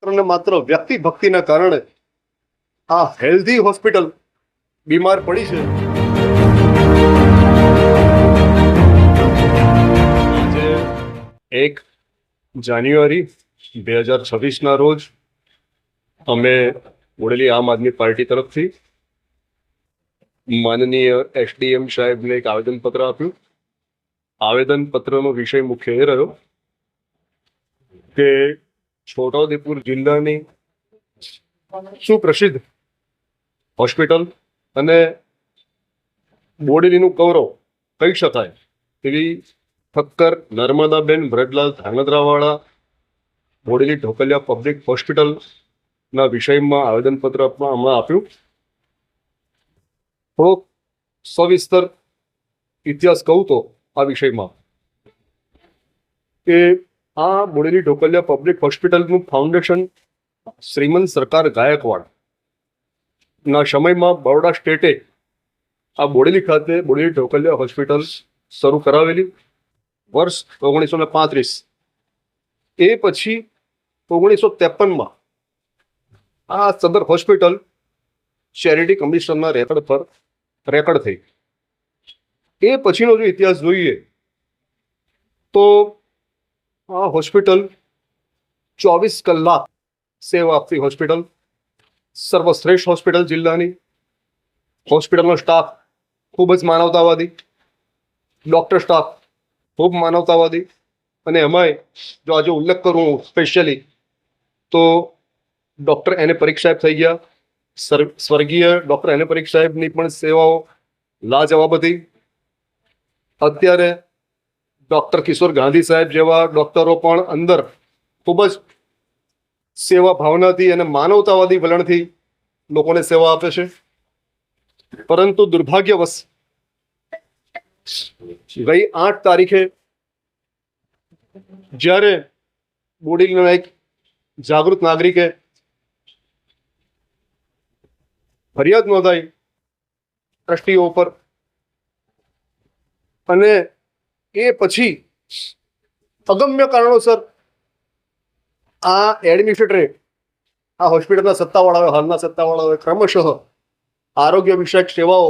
અને માત્ર વ્યક્તિ ભક્તિના કારણે આ હેલ્ધી હોસ્પિટલ બીમાર પડી છે. આજે 1 જાન્યુઆરી 2026ના રોજ અમે બોડેલી આમ આદમી પાર્ટી તરફથી માનનીય એસડીએમ સાહેબને એક આવેદનપત્ર આપ્યું. આવેદનપત્રનો વિષય મુખ્ય એ રહ્યો કે છોટાઉદેપુર જિલ્લાની સુપ્રસિદ્ધ હોસ્પિટલ અને બોડેલીનું ગૌરવ કહી શકાય એવી ઠક્કર નર્મદાબેન વ્રજલાલ ધાંગધ્રાવાળા બોડેલી ઢોકલિયા પબ્લિક હોસ્પિટલના વિષયમાં આવેદનપત્ર હમણાં આપ્યું. થોડોક સવિસ્તર ઇતિહાસ કહું તો આ વિષયમાં કે આ બોડેલી ઢોકલિયા પબ્લિક હોસ્પિટલનું ફાઉન્ડેશન શ્રીમંત સરકાર ગાયકવાડ ના સમયમાં બરોડા સ્ટેટે આ બોડેલી ખાતે બોડેલી ઢોકલિયા હોસ્પિટલ શરૂ કરાવેલી વર્ષ 1935. એ પછી 1953માં આ સદર હોસ્પિટલ ચેરિટી કમિશનના રેકર્ડ પર રેકર્ડ થઈ. એ પછીનો જો ઇતિહાસ જોઈએ તો આ હોસ્પિટલ 24 કલાક સેવા આપતી હોસ્પિટલ, સર્વશ્રેષ્ઠ હોસ્પિટલ જિલ્લાની. હોસ્પિટલનો સ્ટાફ ખૂબ જ માનવતાવાદી, ડૉક્ટર સ્ટાફ ખૂબ માનવતાવાદી. અને એમાંય જો આજે ઉલ્લેખ કરું સ્પેશિયલી તો ડૉક્ટર એને પરીખ સાહેબ થઈ ગયા. સ્વર્ગીય ડૉક્ટર એને પરીખ સાહેબની પણ સેવાઓ લાજવાબ હતી. અત્યારે ડૉક્ટર કિશોર ગાંધી સાહેબ જેવા ડૉક્ટરો પણ અંદર ખૂબ જ સેવા ભાવનાથી અને માનવતાવાદી વલણથી લોકોને સેવા આપે છે. પરંતુ દુર્ભાગ્યવશ ગઈ 8 તારીખે જ્યારે બોડેલીના એક જાગૃત નાગરિકે ફરિયાદ નોંધાઈ ટ્રસ્ટીઓ પર, અને એ પછી અગમ્ય કારણોસર આ એડમિનિસ્ટ્રેટરે, આ હોસ્પિટલના સત્તાવાળાઓએ, હાલના સત્તાવાળાઓએ ક્રમશઃ આરોગ્ય વિષયક સેવાઓ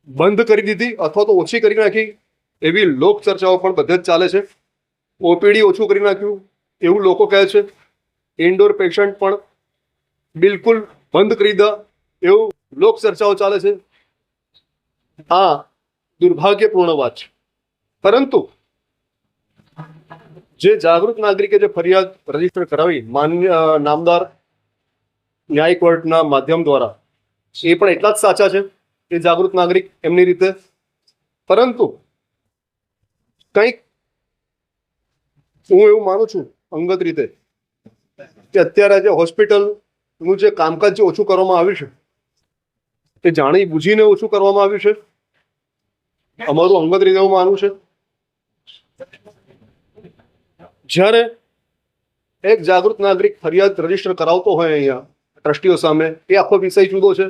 બંધ કરી દીધી અથવા તો ઓછી કરી નાખી એવી લોક ચર્ચાઓ પણ બધે જ ચાલે છે. ઓપીડી ઓછું કરી નાખ્યું એવું લોકો કહે છે. ઇન્ડોર પેશન્ટ પણ બિલકુલ બંધ કરી દા એવું લોક ચર્ચાઓ ચાલે છે. આ દુર્ભાગ્યપૂર્ણ વાત છે. પરંતુ જે જાગૃત નાગરિકે જે ફરિયાદ રજીસ્ટર કરાવી માન્ય નામદાર ન્યાયિક કોર્ટના માધ્યમ દ્વારા, એ પણ એટલા જ સાચા છે એ જાગૃત નાગરિક એમની રીતે. પરંતુ કંઈક હું એવું માનું છું અંગત રીતે કે અત્યારે જે હોસ્પિટલનું જે કામકાજ જે ઓછું કરવામાં આવ્યું છે એ જાણી બુજીને ઓછું કરવામાં આવ્યું છે. અમારું અંગત રીતે એવું માનવું છે. જ્યારે એક જાગૃત નાગરિક ફરિયાદ રજીસ્ટર કરાવતો હોય અહીંયા ટ્રસ્ટીઓ સામે, એ આખો વિષય જુદો છે.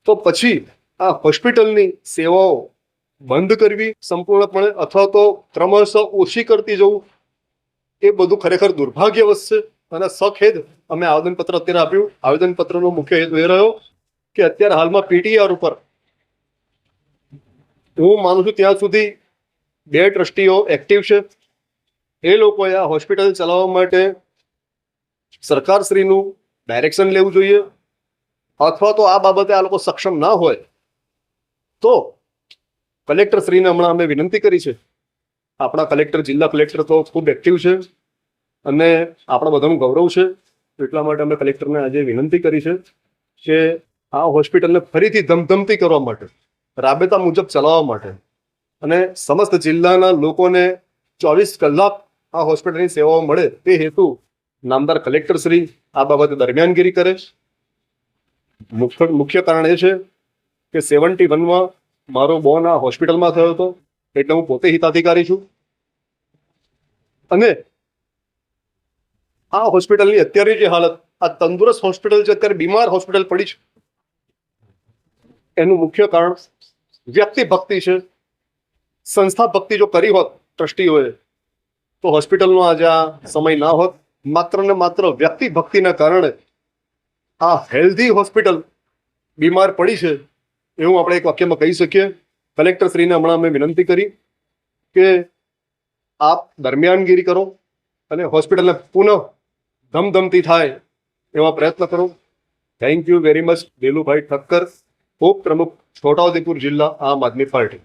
તો પછી આ હોસ્પિટલની સેવાઓ બંધ કરવી સંપૂર્ણપણે અથવા તો ક્રમશઃ ઓછી કરતી જવું, એ બધું ખરેખર દુર્ભાગ્યવશ છે. અને સખેદ અમે આવેદનપત્ર અત્યારે આપ્યું. આવેદનપત્રનો મુખ્ય હેતુ એ રહ્યો કે અત્યારે હાલમાં પીટીઆર ઉપર હું માનું છું ત્યાં સુધી 2 ટ્રસ્ટીઓ એક્ટિવ છે. એ લોકોએ આ હોસ્પિટલ ચલાવવા માટે સરકારશ્રીનું ડાયરેક્શન લેવું જોઈએ, અથવા તો આ બાબતે આ લોકો સક્ષમ ના હોય તો કલેક્ટરશ્રીને હમણાં અમે વિનંતી કરી છે. આપણા કલેક્ટર, જિલ્લા કલેક્ટર તો ખૂબ એક્ટિવ છે અને આપણા બધાનું ગૌરવ છે. એટલા માટે અમે કલેક્ટરને આજે વિનંતી કરી છે કે આ હોસ્પિટલને ફરીથી ધમધમતી કરવા માટે, રાબેતા મુજબ ચલાવવા માટે અને સમસ્ત જિલ્લાના લોકોને 24 કલાક આ હોસ્પિટલની સેવાઓ મળે તે હેતુ નામદાર કલેક્ટરશ્રી આ બાબતે દરમિયાનગીરી કરે. મુખ્ય કારણ એ છે કે 71માં મારો બોર્ન આ હોસ્પિટલમાં થયો હતો, એટલે હું પોતે હિતાધિકારી છું. અને આ હોસ્પિટલની અત્યારે જે હાલત, આ તંદુરસ્ત હોસ્પિટલ છે, અત્યારે બીમાર હોસ્પિટલ પડી છે, એનું મુખ્ય કારણ વ્યક્તિ ભક્તિ છે. સંસ્થા ભક્તિ જો કરી હોત ટ્રસ્ટીઓએ તો હોસ્પિટલનો આજે આ સમય ના હોત. માત્ર ને માત્ર વ્યક્તિ ભક્તિના કારણે આ હેલ્ધી હોસ્પિટલ બીમાર પડી છે એવું આપણે એક વાક્યમાં કહી શકીએ. કલેક્ટરશ્રીને હમણાં અમે વિનંતી કરી કે આપ દરમિયાનગીરી કરો અને હોસ્પિટલને પુનઃ ધમધમતી થાય એવા પ્રયત્ન કરો. Thank you very much Delubhai Thakkar, ઉપપ્રમુખ છોટાઉદેપુર જિલ્લા આમ આદમી પાર્ટી.